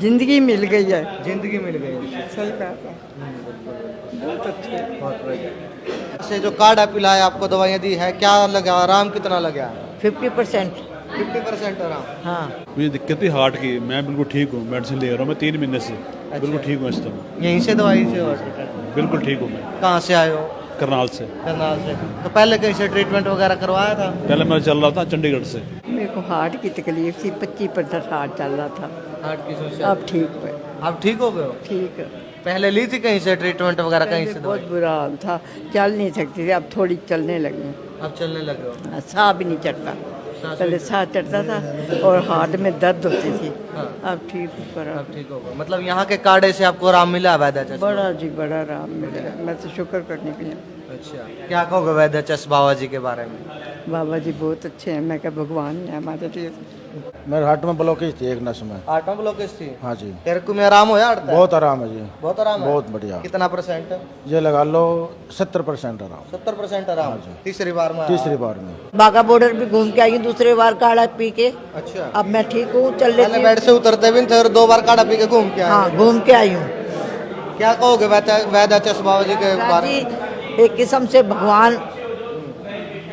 जिंदगी मिल गई है। जिंदगी मिल गई। सही बात है। बहुत अच्छे। बहुत बढ़िया। से जो कार्ड पिलाया आपको, दवाइयाँ दी है, क्या लगा, आराम कितना लगा? 50%। 50% आराम। हाँ। मुझे दिक्कत थी हार्ट की, मैं बिल्कुल ठीक हूँ, मेडिसिन ले रहा हूँ मैं 3 महीने से। बिल्कुल ठीक हूँ इस समय, यहीं से दवाई से हो? बिल्कुल ठीक हूँ मैं। कहाँ से आए हो? करनाल से। करनाल से। तो पहले कहीं से ट्रीटमेंट वगैरह करवाया था? पहले मैं चल रहा था चंडीगढ़ से। मेरे को हार्ट की तकलीफ थी, 25% हार्ट चल रहा था। हार्ट की समस्या। अब ठीक है। आप ठीक हो गए हो? ठीक है। पहले ली थी कहीं से ट्रीटमेंट वगैरह, कहीं पहले से बहुत दवाई? बुरा हाल था, चल नहीं सकती थी, अब थोड़ी चलने लगी। अब चलने लगे हो? साह भी नहीं चढ़ता। सांस पहले भी- साह चढ़ता था और हार्ट में दर्द होती थी। हाँ। अब ठीक पर अब ठीक हो गए, मतलब यहाँ के काढ़े से आपको आराम मिला है वैद्य चस? बड़ा जी बड़ा आराम मिला। मैं तो शुक्र करने के लिए। अच्छा, क्या कहोगे वैद्य चस बाबा जी के बारे में? बाबा जी बहुत अच्छे हैं, मैं क्या भगवान है हमारे लिए। मेरे हार्ट में ब्लॉकेज थी एक नस में। आर्टों ब्लॉकेज थी? हाँ जी। तेरे को में आराम होया? हटता है? बहुत आराम है जी। बहुत आराम है? बहुत बढ़िया। कितना परसेंट? ये लगा लो 70% आराम। 70% आराम? जी। तीसरी बार में? तीसरी बार में। बाघा बॉर्डर भी घूम के आई दूसरे बार काढ़ा पी के। अच्छा। अब मैं ठीक हूँ, चल पहले लेती बेड से उतरते भी नहीं थे और 2 बार काढ़ा पी के घूम के आए? हाँ, घूम के आई हूँ। क्या कहोगे वैद्य चस बाबा जी के बारे जी में? एक किस्म से भगवान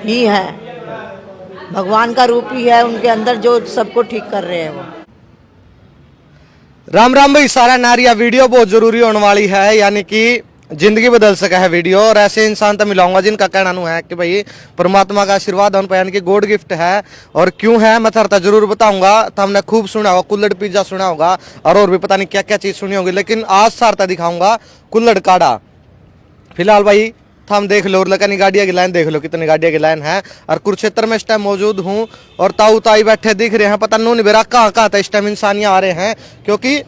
ही है, भगवान का रूप ही है, उनके अंदर जो सबको ठीक कर रहे हैं वो। राम राम भाई सारा नारिया, वीडियो बहुत जरूरी होने वाली है, यानी कि जिंदगी बदल सका है वीडियो। और ऐसे इंसान तो मिलाऊंगा जिनका कहना नु है कि भाई परमात्मा का आशीर्वाद उन पर, यानी कि गॉड गिफ्ट है। और क्यों है मैं थरता जरूर बताऊंगा। तो हमने खूब सुना होगा, कुल्हड़ पिज्जा सुना होगा और भी पता नहीं क्या क्या चीज सुनी होगी, लेकिन आज सारता दिखाऊंगा कुल्हड़ काढ़ा। फिलहाल भाई हम देख लो, लकनी गाड़िया की लाइन देख लो, कितनी गाड़िया की लाइन है। और कुरुक्षेत्र में इस टाइम मौजूद हूँ और ताऊ ताई बैठे दिख रहे हैं, पता नहीं बेरा कहाँ कहाँ था इस टाइम इंसानियाँ आ रहे हैं, क्योंकि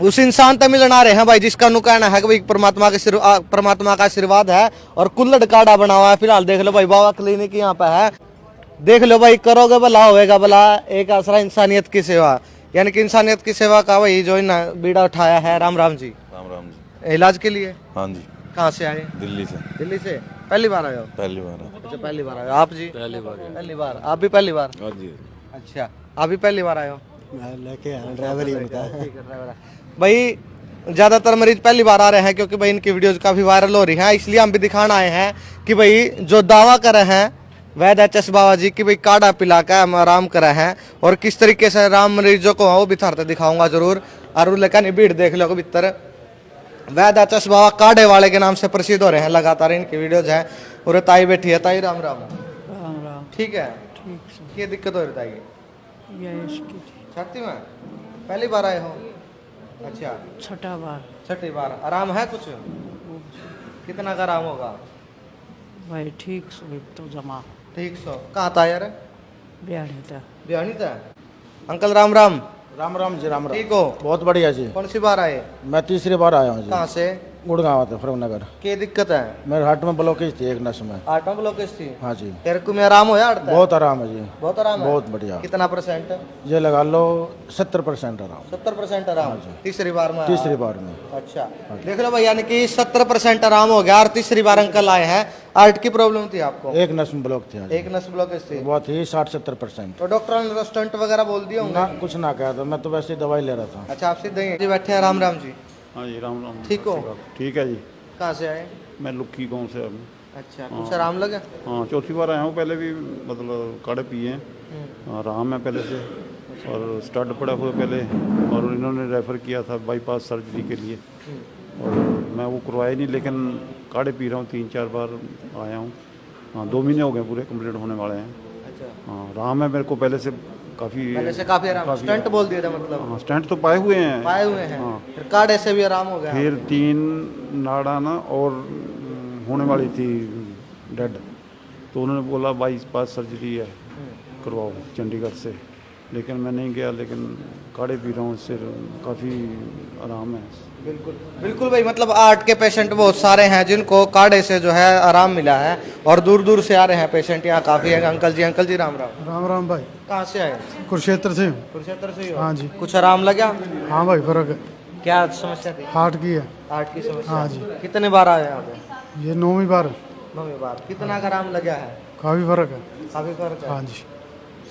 उस इंसान तक मिलने आ रहे हैं भाई जिसका नु कहना है कि भाई परमात्मा का आशीर्वाद है और कुल्हड़ काढ़ा बना हुआ है। फिलहाल देख लो भाई, बाबा क्लिनिक यहाँ पे है, देख लो भाई, करोगे भला होएगा भला। एक आसरा इंसानियत की सेवा, यानी कि इंसानियत की सेवा का वही जो बीड़ा उठाया है। राम राम जी। राम राम जी। इलाज के लिए? हाँ जी। कहाँ से आए? दिल्ली से। दिल्ली से? पहली बार आए हो? पहली बार। अच्छा, पहली बार आए हो। आप जी? पहली बार। पहली बार। आप भी पहली बार? हाँ जी। अच्छा, आप भी पहली बार आए हो? मैं लेके ड्राइवर ही उनका। ठीक है, ड्राइवर है। भाई ज्यादातर मरीज पहली बार आ रहे हैं क्योंकि भाई इनकी वीडियोज काफी वायरल हो रही हैं, इसलिए हम भी दिखाना आए हैं कि भाई जो दावा कर रहे हैं वैद्य चस बाबा जी की भाई काढ़ा पिला कर हम आराम कर रहे हैं, और किस तरीके से आराम मरीजों को वो भी थारते दिखाऊंगा जरूर। और लेकिन भीड़ देख लो भीतर वैद्य चस बाबा काढ़े वाले के नाम से प्रसिद्ध हो रहे हैं, लगातार इनकी वीडियोज हैं। और ताई बैठी है, ताई राम राम। राम राम। ठीक है, ठीक से। ये दिक्कत हो रही है ये इसकी छाती में? पहली बार आए हो? अच्छा, छठा बार। छठी बार। आराम है कुछ? कितना का आराम होगा? भाई ठीक से तो जमा ठीक सो। कहाँ था यार? बयानी था। बिहानी था। अंकल राम राम। राम राम जी। राम राम। ठीक हो? बहुत बढ़िया जी। कौन सी बार आए? मैं तीसरी बार आया हूँ जी। कहाँ से? गुड़गांव था, फरुखनगर। क्या दिक्कत है? मेरे हार्ट में ब्लॉकेज थी एक नस में। आर्टों ब्लॉकेज थी? हाँ जी। तेरे को में आराम होया? हटता है? बहुत आराम है जी। बहुत आराम है? बहुत बढ़िया। कितना परसेंट? ये लगा लो 70% आराम। 70% आराम? तीसरी बार में? तीसरी बार में। अच्छा, देख लो भाई, यानी कि 70% आराम हो गया और तीसरी बार अंकल आए हैं। हार्ट की प्रॉब्लम थी आपको? एक नस में ब्लॉक थी। हाँ जी। एक नस ब्लॉकेज थी? बहुत ही 60-70%। तो डॉक्टर ने स्टंट वगैरह बोल दिए होंगे? ना कुछ ना कहा था, मैं तो वैसे ही दवाई ले रहा था। अच्छा, आप सीधे ही बैठे हैं। राम राम जी। हाँ जी, राम राम। ठीक हो? ठीक है जी। कहाँ से आए? मैं लुक्की गाँव से हूँ। अच्छा, कुछ आराम लगा? हाँ, चौथी बार आया हूँ, पहले भी मतलब काढ़े पिए हैं, आराम है पहले से। और स्टड पड़ा हुआ पहले, और इन्होंने रेफ़र किया था बाईपास सर्जरी के लिए, और मैं वो करवाया नहीं, लेकिन काढ़े पी रहा हूँ, 3-4 बार आया हूँ। हाँ, 2 महीने हो गए पूरे कंप्लीट होने वाले हैं। अच्छा, हाँ, आराम है मेरे को पहले से काफ़ी। पहले से काफी आराम? स्टंट बोल दिया था मतलब? हाँ, स्टेंट तो पाए हुए हैं। पाए हुए हैं? हाँ। फिर काढ़े से भी आराम हो गया? फिर 3 नाड़ा ना और होने वाली थी डेड, तो उन्होंने बोला बाईपास सर्जरी है, करवाओ चंडीगढ़ से, लेकिन मैं नहीं गया। लेकिन काढ़े पी रहा हूँ, इससे काफ़ी आराम है। बिल्कुल बिल्कुल भाई, मतलब हार्ट के पेशेंट बहुत सारे हैं जिनको काढ़े से जो है आराम मिला है, और दूर दूर से आ रहे हैं पेशेंट यहाँ काफ़ी है। अंकल जी राम राम। राम राम भाई। कहाँ से आए? कुरुक्षेत्र से। कुरुक्षेत्र से ही हो? हाँ जी। कुछ आराम लगा? हाँ भाई, फर्क है। क्या समस्या थी? हार्ट की है। हार्ट की समस्या? हाँ जी। कितने बार आए आप? ये 9वीं बार। 9वीं बार। कितना का आराम लगा है? काफ़ी फर्क है। काफी फर्क है? हाँ जी।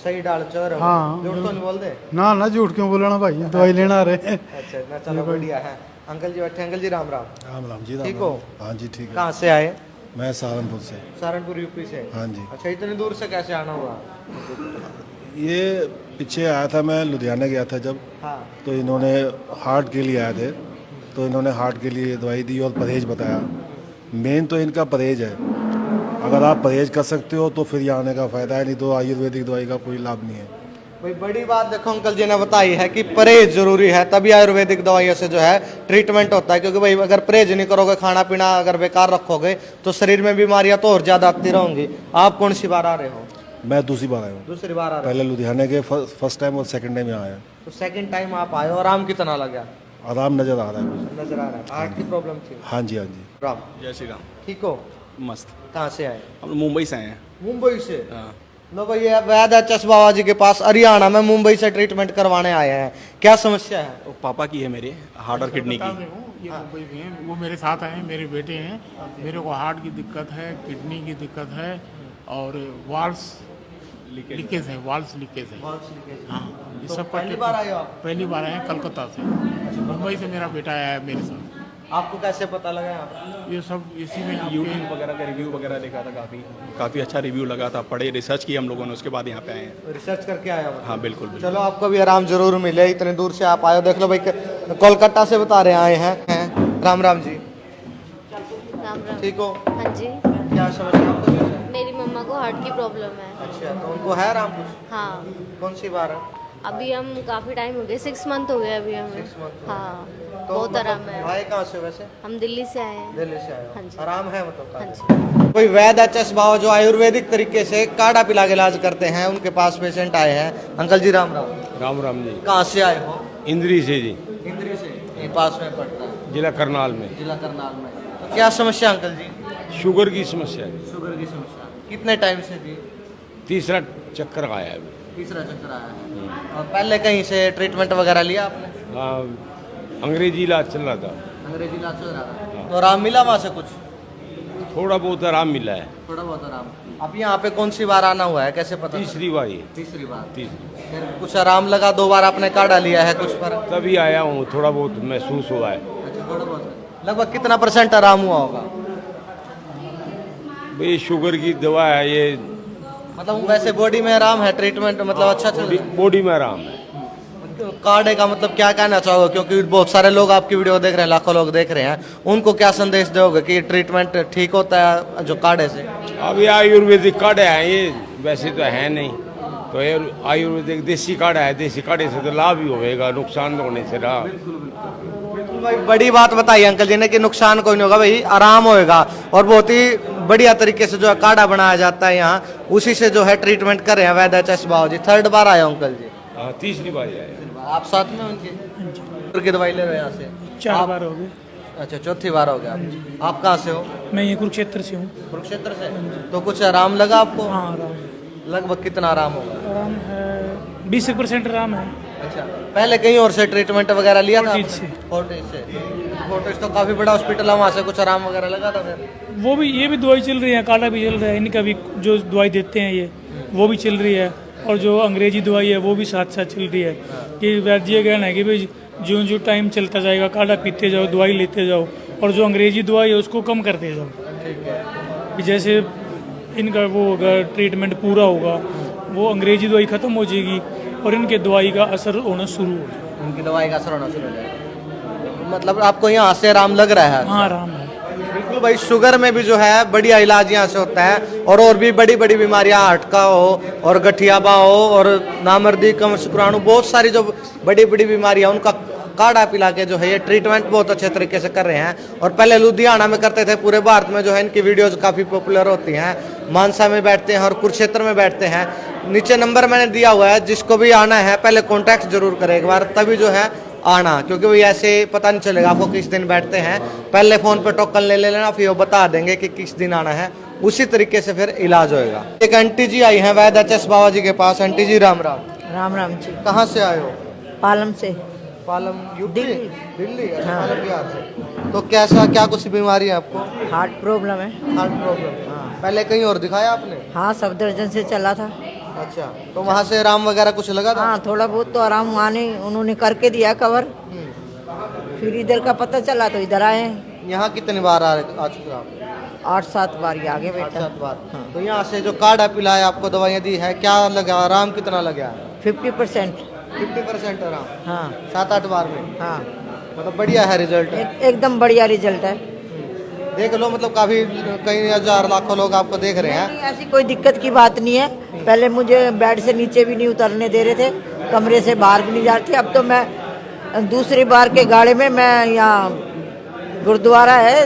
सही डाल चोर हाँ। झूठ तो नहीं बोल दे। ना ना झूठ क्यों बोलना भाई, दवाई लेना आ रहे हैं। अच्छा ना, चलो बढ़िया है। अंकल जी बैठे। अंकल जी राम राम। राम राम जी, राम ठीक राम। हो? हाँ जी ठीक है। कहाँ से आए? मैं सहारनपुर से। सहारनपुर यूपी से। हाँ जी। अच्छा, इतनी दूर से कैसे आना हुआ? ये पीछे आया था, मैं लुधियाना गया था जब, हाँ तो इन्होंने हार्ट के लिए आए थे, तो इन्होंने हार्ट के लिए दवाई दी और परहेज बताया। मेन तो इनका परहेज है, अगर आप परहेज कर सकते हो तो फिर यहाँ आने का फ़ायदा है, नहीं तो आयुर्वेदिक दवाई का कोई लाभ नहीं है। भाई बड़ी बात देखो अंकल जी ने बताई है कि परहेज जरूरी है, तभी आयुर्वेदिक दवाइयों से जो है ट्रीटमेंट होता है। क्योंकि भाई अगर परहेज नहीं करोगे, खाना पीना अगर बेकार रखोगे, तो शरीर में बीमारियां तो और ज्यादा आती रहेंगी। आप कौन सी बार आ रहे हो? मैं दूसरी बार आया हूँ। दूसरी बार आ रहे पहले लुधियाना के फर्स्ट टाइम और सेकंड टाइम यहाँ आया। हो? तो सेकंड टाइम आप आए हो, आराम कितना लगा? आराम नज़र आ रहा है मुझे। नजर आ रहा है। हार्ट की प्रॉब्लम थी? हाँ जी हाँ जी। राम, जय श्री राम। ठीक हो? मस्त। कहाँ से आए? हम लोग मुंबई से आए हैं। मुंबई से? हाँ। लो भाई, ये वैद एच बाबा जी के पास हरियाणा में मुंबई से ट्रीटमेंट करवाने आए हैं। क्या समस्या है? वो पापा की है मेरे, हार्ट और किडनी की। ये मुंबई से हैं, वो मेरे साथ आए हैं, मेरे बेटे हैं। मेरे को हार्ट की दिक्कत है, किडनी की दिक्कत है और वाल्स लीकेज है, वाल्स लीकेज है। हाँ, ये तो सब पहली बार आए हो आप? पहली बार आए हैं कलकत्ता से। मुंबई से मेरा बेटा आया है मेरे साथ। आपको कैसे पता लगा यहाँ पर? ये सब इसी में यूट्यूब आपके वगैरह का रिव्यू वगैरह देखा था, काफ़ी अच्छा रिव्यू लगा था। पढ़े, रिसर्च की हम लोगों ने, उसके बाद यहाँ पे आए हैं। रिसर्च करके आया हो? हाँ बिल्कुल बिल्कुल। चलो, आपको भी आराम जरूर मिले, इतने दूर से आप आए हो। देख लो भाई, कोलकाता से बता रहे आए हैं। राम राम जी। राम राम। ठीक हो? हाँ जी। क्या समस्या आपको? मेरी मम्मा को हार्ट की प्रॉब्लम है। अच्छा, तो उनको है आराम कुछ? हाँ, कौन सी बार है? अभी हम काफ़ी टाइम हो गए, 6 मंथ हो गए अभी हमें। 6 month। हाँ, तो बहुत मतलब आराम है। आए कहाँ से वैसे? हम दिल्ली से आए हैं। दिल्ली से आए हो? हाँ जी। आराम है मतलब? हाँ जी। कोई वैद एच बाबा जो आयुर्वेदिक तरीके से काढ़ा पिला के इलाज करते हैं, उनके पास पेशेंट आए हैं। अंकल जी राम राम। राम राम जी। कहाँ से आए हो? इंद्री से जी, इंद्री से? यहीं पास में पड़ता है, जिला करनाल में। जिला करनाल में। तो क्या समस्या अंकल जी? शुगर की समस्या है। शुगर की समस्या कितने टाइम से थी? तीसरा चक्कर आया है अभी। तीसरा चक्कर आया है। और पहले कहीं से ट्रीटमेंट वगैरह लिया आपने? हाँ, अंग्रेजी इलाज चल रहा था, अंग्रेजी इलाज चल रहा था, तो आराम मिला वहाँ से कुछ? थोड़ा बहुत आराम मिला है। थोड़ा बहुत आराम। अब यहाँ पे कौन सी बार आना हुआ है, कैसे पता? तीसरी बार ये। तीसरी बार। तीसरी फिर कुछ आराम लगा? 2 बार आपने काढ़ा लिया है, कुछ फर्क? तभी आया हूँ, थोड़ा बहुत महसूस हुआ है। अच्छा, थोड़ा बहुत। लगभग कितना % आराम हुआ होगा? भाई शुगर की दवा है ये, मतलब वैसे बॉडी में आराम है, ट्रीटमेंट मतलब अच्छा चल रहा है? बॉडी में आराम है। काढ़े का मतलब क्या कहना चाहोगे? क्योंकि बहुत सारे लोग आपकी वीडियो देख रहे हैं, लाखों लोग देख रहे हैं, उनको क्या संदेश दोगे कि ट्रीटमेंट ठीक होता है जो काढ़े से? अब ये आयुर्वेदिक काढ़ा है, ये वैसे तो है नहीं, तो ये आयुर्वेदिक देसी काढ़ा है। देसी काढ़े से तो लाभ ही होगा, नुकसान होने से रहा। भाई बड़ी बात बताई अंकल जी ने कि नुकसान कोई नहीं होगा भाई, आराम होएगा। और बहुत ही बढ़िया तरीके से जो है काढ़ा बनाया जाता है यहाँ, उसी से जो है ट्रीटमेंट कर रहे हैं वैद एच बाबा जी। 3rd बार आए अंकल जी? हाँ, तीसरी बार आया। आप साथ में उनके की दवाई ले रहे हो यहाँ से? 4 बार हो गए। अच्छा, 4थी बार हो गया। आप कहाँ से हो? मैं ये कुरुक्षेत्र से हूँ। कुरुक्षेत्र से? तो कुछ आराम लगा आपको? हाँ, आराम लगभग कितना आराम होगा? आराम है, 20% आराम है। अच्छा, पहले कहीं और से ट्रीटमेंट वगैरह लिया था? फोर्टिज से। फोर्टिज तो काफी बड़ा हॉस्पिटल है, वहाँ से कुछ आराम वगैरह लगा था फिर? वो भी, ये भी दवाई चल रही है, काढ़ा भी चल रहा है, इनका भी जो दवाई देते हैं ये, वो भी चल रही है। और जो अंग्रेजी दवाई है वो भी साथ साथ चल रही है। कि वैद्य ये कहना है कि भाई जो जो टाइम चलता जाएगा, काढ़ा पीते जाओ, दवाई लेते जाओ, और जो अंग्रेजी दवाई है उसको कम करते जाओ। कि जैसे इनका वो होगा, ट्रीटमेंट पूरा होगा, वो अंग्रेजी दवाई ख़त्म हो जाएगी और इनके दवाई का असर होना शुरू हो जाएगा। उनकी दवाई का असर होना शुरू हो जाएगा। मतलब आपको यहाँ से आराम लग रहा है? हाँ, आराम है। बिल्कुल भाई, शुगर में भी जो है बढ़िया इलाज यहाँ से होता है। और भी बड़ी बड़ी बीमारियां, हार्ट का हो और गठियाबा हो और नामर्दी, कमर शुक्राणु, बहुत सारी जो बड़ी बड़ी बीमारियां, उनका काढ़ा पिला के जो है ये ट्रीटमेंट बहुत अच्छे तरीके से कर रहे हैं। और पहले लुधियाना में करते थे, पूरे भारत में जो है इनकी वीडियोज काफ़ी पॉपुलर होती हैं। मानसा में बैठते हैं और कुरुक्षेत्र में बैठते हैं। नीचे नंबर मैंने दिया हुआ है, जिसको भी आना है पहले कॉन्टैक्ट जरूर करें एक बार, तभी जो है आना। क्योंकि भाई ऐसे पता नहीं चलेगा आपको किस दिन बैठते हैं। पहले फ़ोन पे टोकन ले लेना, फिर वो बता देंगे कि किस दिन आना है, उसी तरीके से फिर इलाज होएगा। एक आंटी जी आई हैं वैद एच बाबा जी के पास। आंटी जी राम राम। राम राम जी। कहाँ से आए हो? पालम से। पालम यूपी? दिल्ली। दिल्ली? अच्छा, हाँ। पालम बिहार से। तो कैसा, क्या कुछ बीमारी है आपको? हार्ट प्रॉब्लम है। Heart problem? हाँ। पहले कहीं और दिखाया आपने? हाँ, सफदरजंग से चला था। अच्छा, तो वहाँ से आराम वगैरह कुछ लगा था? हाँ थोड़ा बहुत तो आराम वहाँ ने उन्होंने करके दिया कवर। फिर इधर का पता चला तो इधर आए। यहाँ कितनी बार आ चुके हो आप? 8-7 बार ये आगे बेटा। 7 बार। तो यहाँ से जो कार्ड है पिलाया, आपको दवाइयाँ दी है, क्या लगा, आराम कितना लगा? 50%। 50% आराम। हाँ 7-8 बार में हाँ मतलब बढ़िया है रिजल्ट। एकदम बढ़िया रिजल्ट है। देख लो, मतलब काफी कई हजार लाखों लोग आपको देख रहे हैं। नहीं, ऐसी कोई दिक्कत की बात नहीं है। पहले मुझे बेड से नीचे भी नहीं उतरने दे रहे थे, कमरे से बाहर भी नहीं जाती। अब तो मैं दूसरी बार के गाड़ी में, मैं यहाँ गुरुद्वारा है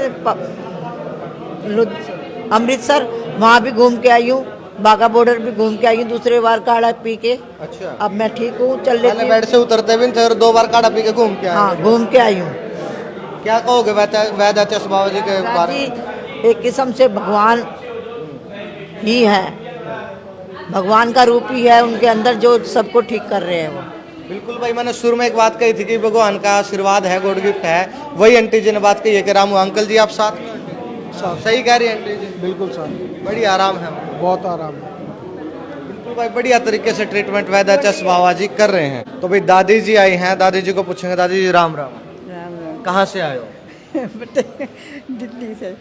अमृतसर, वहाँ भी घूम के आई हूँ, बाघा बॉर्डर भी घूम के आई हूँ दूसरे बार काढ़ा पी के। अच्छा, अब मैं ठीक हूँ, चल लेती हूँ। बेड से उतरते भी थे और 2 बार काढ़ा पी के घूम के आए। हाँ घूम के आई हूँ। क्या कहोगे वैद्याचस बाबा जी के बारे में? एक किस्म से भगवान ही है, भगवान का रूप ही है, उनके अंदर जो सबको ठीक कर रहे हैं वो। बिल्कुल भाई, मैंने शुरू में एक बात कही थी कि भगवान का आशीर्वाद है, गॉड गिफ्ट है। वही आंटी जी ने बात कही है कि रामू अंकल जी आप साथ सही कह रही है आंटी जी? बिल्कुल सर, बढ़िया आराम है, बहुत आराम है। बिल्कुल भाई, बढ़िया तरीके से ट्रीटमेंट वैद्याचस बाबा जी कर रहे हैं। तो भाई दादी जी आई हैं, दादी जी को पूछेंगे। दादी जी राम राम। कहाँ से आए हो? दिल्ली से।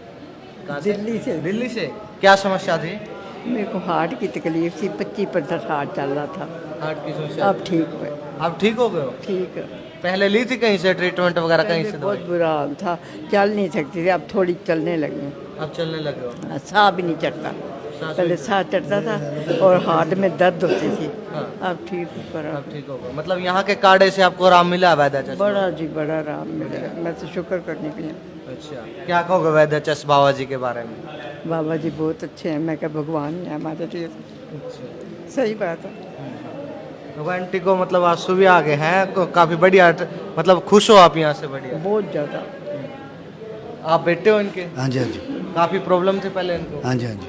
दिल्ली से। क्या समस्या थी? मेरे को हार्ट की तकलीफ थी, 25% हार्ट चल रहा था। हार्ट की समस्या। अब ठीक हुए। अब ठीक हो गए हो? ठीक है। पहले ली थी कहीं से ट्रीटमेंट वगैरह? कहीं से बहुत दवाई? बुरा हाल था, चल नहीं सकती थी, अब थोड़ी चलने लगी। अब चलने लगे हो? साह भी नहीं चढ़ता, पहले साह चढ़ता था और हार्ट में दर्द होती थी। हाँ। अब ठीक पर अब ठीक हो गए। मतलब यहाँ के काढ़े से आपको आराम मिला वैद्याचस? बड़ा जी बड़ा आराम मिला, मैं तो शुक्र करने की हूँ। अच्छा, क्या कहोगे वैद्याचस बाबा जी के बारे में? बाबा जी बहुत अच्छे हैं, मैं क्या भगवान है हमारे लिए। सही बात है। तो आंटी को मतलब आंसू भी आ गए हैं, काफी बढ़िया, मतलब खुश हो आप यहाँ से? बढ़िया, बहुत ज़्यादा। आप बेटे हो इनके? हाँ जी, हाँ जी, काफी प्रॉब्लम थी पहले इनको? हाँ जी, हाँ जी,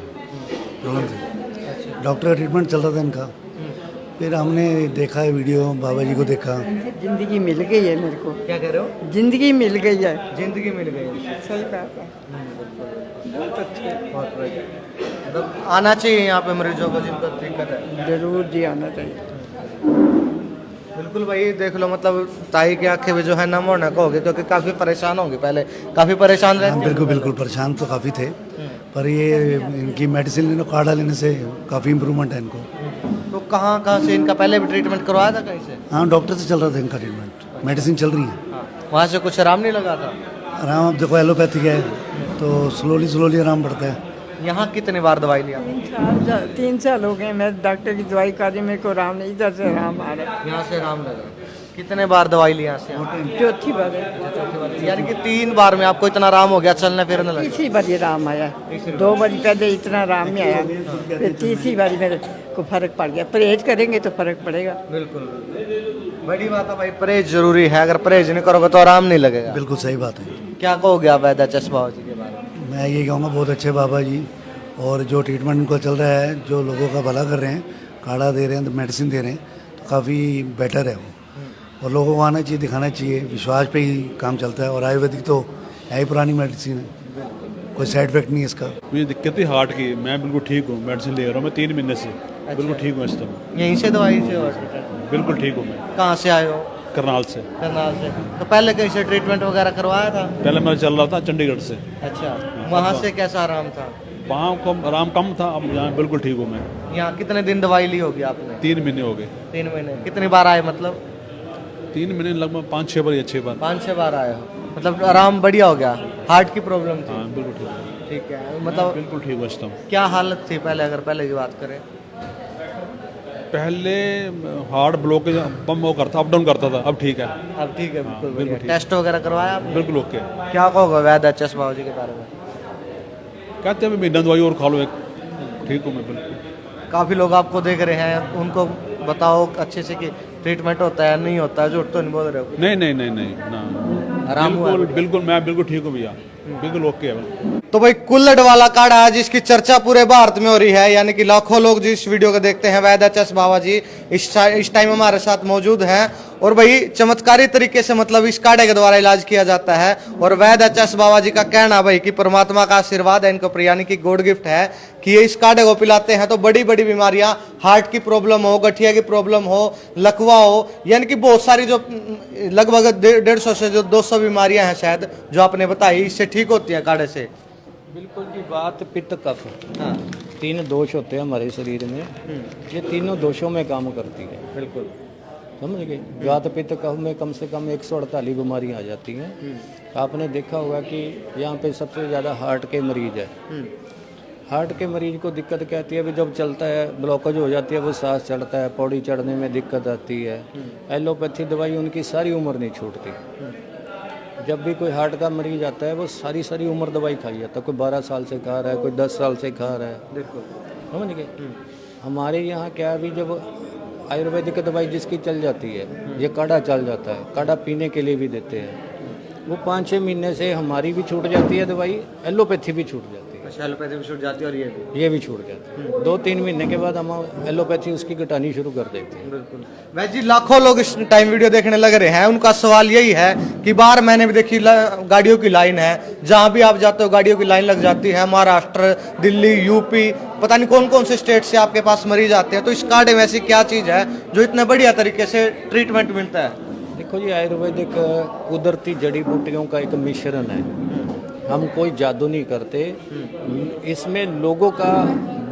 प्रॉब्लम थी। डॉक्टर का ट्रीटमेंट चल रहा था इनका, फिर हमने देखा है वीडियो, बाबा जी को देखा। जिंदगी मिल गई है मेरे को। क्या कह रहे हो? जिंदगी मिल गई है। जिंदगी मिल गई। सही बात है, बहुत अच्छे। बहुत बढ़िया। मतलब आना चाहिए यहाँ पे मरीजों को जिनको दिक्कत है। जरूर जी आना चाहिए। बिल्कुल भाई, देख लो, मतलब ताई की आंखें भी जो है नम होने को होगी, क्योंकि काफी परेशान होगी, पहले काफी परेशान रहे। बिल्कुल बिल्कुल परेशान तो काफ़ी थे, पर ये इनकी मेडिसिन लेने, काढ़ा लेने से काफ़ी इम्प्रूवमेंट है इनको। तो कहाँ कहाँ से इनका पहले भी ट्रीटमेंट करवाया था कहीं से? हाँ, डॉक्टर से चल रहा था इनका ट्रीटमेंट, मेडिसिन चल रही है। वहाँ से कुछ आराम नहीं लगा था? आराम अब देखो एलोपैथिक है तो स्लोली आराम बढ़ता है। यहाँ कितनी बार दवाई लिया? 3 साल हो गए मैं डॉक्टर की दवाई खा रही, मेरे को आराम नहीं, इधर से आराम आ रहा है। यहाँ से आराम लगा? कितने बार दवाई ली यहाँ से? चौथी बार है। यानी कि 3 बार में आपको इतना आराम हो गया, चलने फिरने लगा? तीसरी बार आराम आया, 2 बार पहले इतना आराम नहीं आया, फिर तीसरी बार मेरे को फर्क पड़ गया। परहेज करेंगे तो फर्क पड़ेगा। बिल्कुल, बड़ी बात है भाई, परहेज जरूरी है। अगर परहेज नहीं करोगे तो आराम नहीं लगेगा। बिल्कुल सही बात है। क्या कहोगे आप वैद्याचस बाबा जी के बारे में? मैं ये कहूँगा बहुत अच्छे बाबा जी, और जो ट्रीटमेंट उनका चल रहा है, जो लोगों का भला कर रहे हैं, काढ़ा दे रहे हैं, मेडिसिन दे रहे हैं, तो काफ़ी बेटर है वो। और लोगों को आना चाहिए, दिखाना चाहिए, विश्वास पे ही काम चलता है। और आयुर्वेदिक तो है ही पुरानी मेडिसिन है, कोई साइड इफेक्ट नहीं है इसका। मुझे दिक्कत थी हार्ट की, मैं बिल्कुल ठीक हूँ, मेडिसिन ले रहा हूँ मैं 3 महीने से। बिल्कुल ठीक हूँ इस समय। यहीं से दवाई से हॉस्पिटल? बिल्कुल ठीक हूँ मैं। कहाँ से आए हो? करनाल से। करनाल से। तो पहले कहीं से ट्रीटमेंट वगैरह करवाया था? पहले मैं चल रहा था चंडीगढ़ से। अच्छा, वहाँ से कैसा आराम था? वहाँ कम आराम कम था, अब यहाँ बिल्कुल ठीक हूँ मैं। यहाँ कितने दिन दवाई ली होगी आपने? 3 महीने हो गए। 3 महीने। कितनी बार आए? मतलब 3 महीने लगभग 5-6 बार या 6 बार। 5-6 बार आए हो, मतलब आराम बढ़िया हो गया। हार्ट की प्रॉब्लम थी? हाँ बिल्कुल ठीक है। ठीक है, मतलब बिल्कुल ठीक बचता हूँ। क्या हालत थी पहले, अगर पहले की बात करें? पहले हार्ट ब्लॉकेज बम वो करता, अप डाउन करता था, अब ठीक है। अब ठीक है, बिल्कुल बिल्कुल बढ़िया। ठीक। टेस्ट वगैरह करवाया आपने? बिल्कुल ओके। क्या कहोगे वैद्याचस बाबा जी के बारे में? कहते हैं महीना दवाई और खा लो एक, ठीक हूँ मैं बिल्कुल। काफ़ी लोग आपको देख रहे हैं, उनको बताओ अच्छे से कि ट्रीटमेंट होता है नहीं होता है, झूठ तो नहीं बोल रहे हो? नहीं ना, आराम हुआ? बिल्कुल मैं बिल्कुल ठीक हूँ भैया, बिल्कुल ओके है। तो भाई कुल्हड़ वाला काढ़ा है जिसकी चर्चा पूरे भारत में हो रही है, यानी कि लाखों लोग जिस वीडियो को देखते हैं। वैद्याचस बाबा जी इस टाइम हमारे साथ मौजूद हैं और भाई चमत्कारी तरीके से मतलब इस काढ़े के द्वारा इलाज किया जाता है। और वैद्य एच.एस. बाबा जी का कहना भाई कि परमात्मा का आशीर्वाद है इनको, यानी कि गॉड गिफ्ट है कि ये इस काढ़े को पिलाते हैं तो बड़ी बड़ी बीमारियां, हार्ट की प्रॉब्लम हो, गठिया की प्रॉब्लम हो, लकवा हो, यानी कि बहुत सारी जो लगभग 150 से जो 200 बीमारियां हैं शायद जो आपने बताई, इससे ठीक होती हैं काढ़े से। बिल्कुल जी, बात पित्त कफ, हाँ, 3 दोष होते हैं हमारे शरीर में, ये तीनों दोषों में काम करती है। बिल्कुल समझ गए। वात पित्त कफ में कम से कम 148 बीमारियां आ जाती हैं। आपने देखा होगा कि यहाँ पे सबसे ज़्यादा हार्ट के मरीज है। हार्ट के मरीज को दिक्कत क्या आती है, अभी जब चलता है ब्लॉकेज हो जाती है, वो सांस चढ़ता है, पौड़ी चढ़ने में दिक्कत आती है। एलोपैथी दवाई उनकी सारी उम्र नहीं छूटती। जब भी कोई हार्ट का मरीज आता है वो सारी उम्र दवाई खाई जाता है। कोई 12 साल से खा रहा है, कोई 10 साल से खा रहा है। बिल्कुल समझ गए। हमारे यहाँ क्या है, अभी जब आयुर्वेदिक दवाई जिसकी चल जाती है, ये काढ़ा चल जाता है, काढ़ा पीने के लिए भी देते हैं। वो 5-6 महीने से हमारी भी छूट जाती है दवाई, एलोपैथी भी छूट जाती है। एलोपैथी भी छूट जाती है और ये भी छूट जाती है। 2-3 महीने के बाद हम एलोपैथी उसकी घटानी शुरू कर देते हैं। बिल्कुल। वैसे जी लाखों लोग इस टाइम वीडियो देखने लग रहे हैं, उनका सवाल यही है कि बाहर मैंने भी देखी गाड़ियों की लाइन है, जहां भी आप जाते हो गाड़ियों की लाइन लग जाती है। महाराष्ट्र, दिल्ली, यूपी, पता नहीं कौन कौन से स्टेट से आपके पास मरीज आते हैं। तो इस काढ़े में ऐसी क्या चीज है जो इतने बढ़िया तरीके से ट्रीटमेंट मिलता है? देखो जी, आयुर्वेदिक कुदरती जड़ी बूटियों का एक मिश्रण है। हम कोई जादू नहीं करते, इसमें लोगों का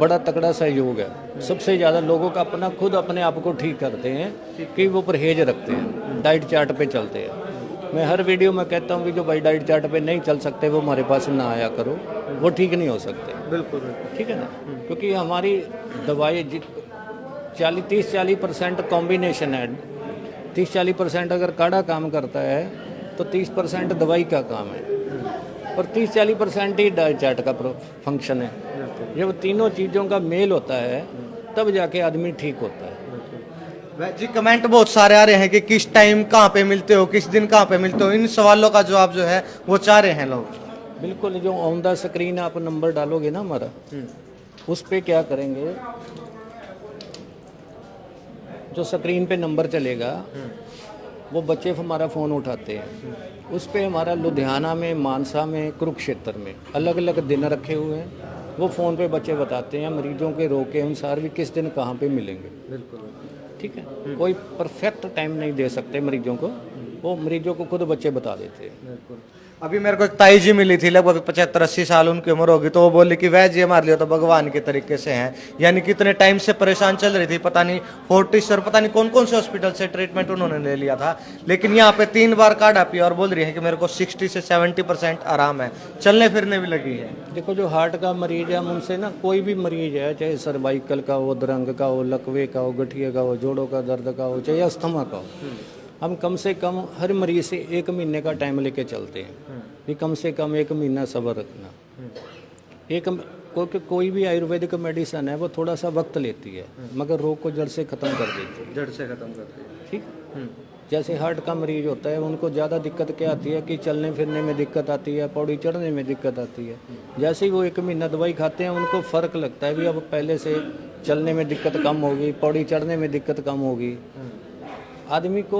बड़ा तगड़ा सहयोग है। सबसे ज़्यादा लोगों का अपने आप को ठीक करते हैं कि वो परहेज रखते हैं, डाइट चार्ट पे चलते हैं। मैं हर वीडियो में कहता हूँ कि जो भाई डाइट चार्ट पे नहीं चल सकते वो हमारे पास ना आया करो, वो ठीक नहीं हो सकते। बिल्कुल ठीक है ना, क्योंकि हमारी दवाई 30-40% कॉम्बिनेशन है। 30-40% अगर काढ़ा काम करता है तो 30% दवाई का काम है, और 30-40% ही डाइट चार्ट का फंक्शन है। जब तीनों चीज़ों का मेल होता है तब जाके आदमी ठीक होता है। जी कमेंट बहुत सारे आ रहे हैं कि किस टाइम कहाँ पे मिलते हो, किस दिन कहाँ पे मिलते हो। इन सवालों का जवाब जो है वो चाह रहे हैं लोग। बिल्कुल, जो ऑन द स्क्रीन आप नंबर डालोगे ना हमारा, उस पे क्या करेंगे, जो स्क्रीन पे नंबर चलेगा वो बच्चे हमारा फ़ोन उठाते हैं। उस पे हमारा लुधियाना में, मानसा में, कुरुक्षेत्र में अलग अलग दिन रखे हुए हैं। वो फ़ोन पे बच्चे बताते हैं मरीजों के रोग के अनुसार भी किस दिन कहाँ पे मिलेंगे। बिल्कुल ठीक है। कोई परफेक्ट टाइम नहीं दे सकते मरीजों को, वो मरीजों को खुद बच्चे बता देते हैं। अभी मेरे को एक ताई जी मिली थी, लगभग 75-80 साल उनकी उम्र होगी। तो वो बोली कि वह जी हमारे लिए तो भगवान के तरीके से हैं, यानी कि इतने टाइम से परेशान चल रही थी, पता नहीं फोर्टिस और पता नहीं कौन कौन से हॉस्पिटल से ट्रीटमेंट उन्होंने ले लिया था, लेकिन यहाँ पे 3 बार काढ़ा पिया और बोल रही है कि मेरे को 60 से 70% आराम है, चलने फिरने भी लगी है। देखो, जो हार्ट का मरीज है, हम उनसे ना, कोई भी मरीज है, चाहे सर्वाइकल का हो, दरंग का हो, लकवे का हो, गठिया का हो, जोड़ों का दर्द का हो, चाहे अस्थमा का हो, हम कम से कम हर मरीज से 1 महीने का टाइम लेके चलते हैं कि कम से कम 1 महीना सब्र रखना। कोई भी आयुर्वेदिक मेडिसिन है वो थोड़ा सा वक्त लेती है, मगर रोग को जड़ से ख़त्म कर देती है। जड़ से खत्म करती है। ठीक। जैसे हार्ट का मरीज होता है, उनको ज़्यादा दिक्कत क्या आती है कि चलने फिरने में दिक्कत आती है, पौड़ी चढ़ने में दिक्कत आती है। जैसे ही वो 1 महीना दवाई खाते हैं उनको फ़र्क लगता है भी अब पहले से चलने में दिक्कत कम होगी, पौड़ी चढ़ने में दिक्कत कम होगी। आदमी को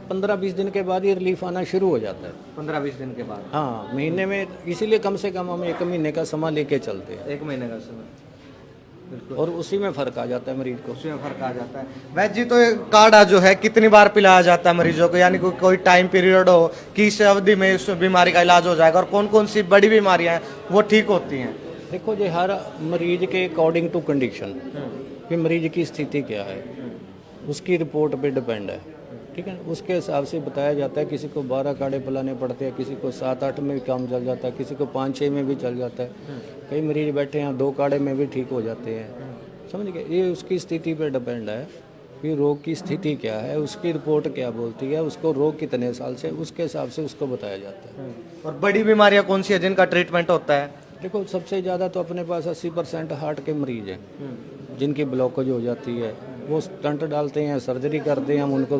15-20 दिन के बाद ही रिलीफ आना शुरू हो जाता है। 15-20 दिन के बाद? हाँ, महीने में। इसीलिए कम से कम हम 1 महीने का समय लेके चलते हैं। 1 महीने का समय। बिल्कुल। और उसी में फ़र्क आ जाता है मरीज को। उसी में फ़र्क आ जाता है। वैसे जी, तो ये काढ़ा जो है कितनी बार पिलाया जाता है मरीजों को, यानी कोई टाइम पीरियड हो कि इस अवधि में इस बीमारी का इलाज हो जाएगा, और कौन कौन सी बड़ी बीमारियां हैं वो ठीक होती हैं? देखो जी, हर मरीज के अकॉर्डिंग टू कंडीशन, कि मरीज की स्थिति क्या है, उसकी रिपोर्ट पे डिपेंड है। ठीक है, उसके हिसाब से बताया जाता है। किसी को 12 काढ़े पिलाने पड़ते हैं, किसी को 7-8 में भी काम चल जाता है, किसी को 5-6 में भी चल जाता है। कई मरीज बैठे हैं 2 काढ़े में भी ठीक हो जाते हैं। समझ गए। ये उसकी स्थिति पे डिपेंड है कि रोग की स्थिति क्या है, उसकी रिपोर्ट क्या बोलती है, उसको रोग कितने साल से, उसके हिसाब से उसको बताया जाता है। और बड़ी बीमारियां कौन सी है जिनका ट्रीटमेंट होता है? देखो, सबसे ज़्यादा तो अपने पास 80% हार्ट के मरीज हैं जिनकी ब्लॉकेज हो जाती है। वो स्टंट डालते हैं, सर्जरी करते हैं, हम उनको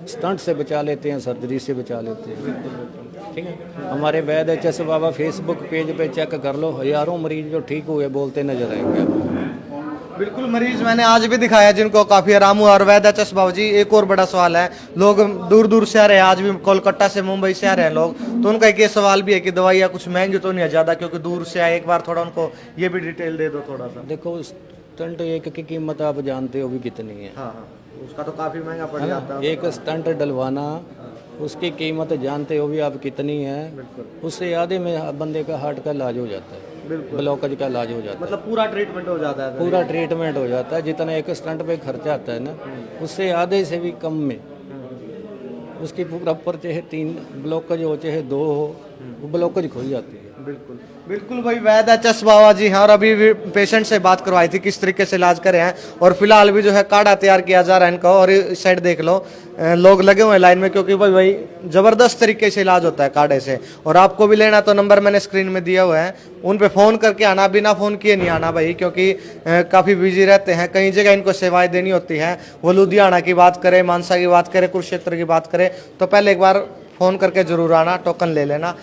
स्टंट से बचा लेते हैं, सर्जरी से बचा लेते हैं। ठीक है। हमारे वैद्य एच.एस. बाबा फेसबुक पेज पे चेक कर लो, हज़ारों मरीज जो ठीक हुए बोलते नजर आएंगे। बिल्कुल मरीज मैंने आज भी दिखाया जिनको काफी आराम हुआ। और वैद्य बाबू जी, एक और बड़ा सवाल है, लोग दूर दूर से आ रहे हैं, आज भी कोलकाता से मुंबई से आ रहे हैं लोग, तो उनका एक ये सवाल भी है कि दवाइयाँ कुछ महंगी तो नहीं है ज्यादा, क्योंकि दूर से आए। एक बार थोड़ा उनको ये भी डिटेल दे दो थोड़ा सा। देखो स्टंट एक की कीमत आप जानते हो भी कितनी है। हाँ उसका तो काफी महंगा पड़ है जाता ना? है। एक स्टंट डलवाना उसकी कीमत जानते हो भी आप कितनी है। उससे आधे में बंदे का हार्ट का इलाज हो जाता है, ब्लॉकेज का इलाज हो जाता है, मतलब पूरा ट्रीटमेंट हो जाता है। पूरा ट्रीटमेंट हो जाता है। जितना एक स्टंट पे खर्चा आता है ना, उससे आधे से भी कम में उसकी प्रॉपर चाहे 3 ब्लॉकेज हो चाहे 2 हो, वो ब्लॉकेज खुल जाती है। बिल्कुल बिल्कुल भाई वैद्य बाबा जी हैं। और अभी भी पेशेंट से बात करवाई थी किस तरीके से इलाज करे हैं। और फिलहाल भी जो है काढ़ा तैयार किया जा रहा है इनका। और इस साइड देख लो लोग लगे हुए हैं लाइन में, क्योंकि भाई जबरदस्त तरीके से इलाज होता है काढ़े से। और आपको भी लेना तो नंबर मैंने स्क्रीन में दिया हुआ है, उन पे फोन करके आना, बिना फोन किए नहीं आना भाई, क्योंकि काफी बिजी रहते हैं, कई जगह इनको सेवाएं देनी होती है। वो लुधियाना की बात करें, मानसा की बात करें, कुरुक्षेत्र की बात करें, तो पहले एक बार फोन करके जरूर आना, टोकन ले लेना।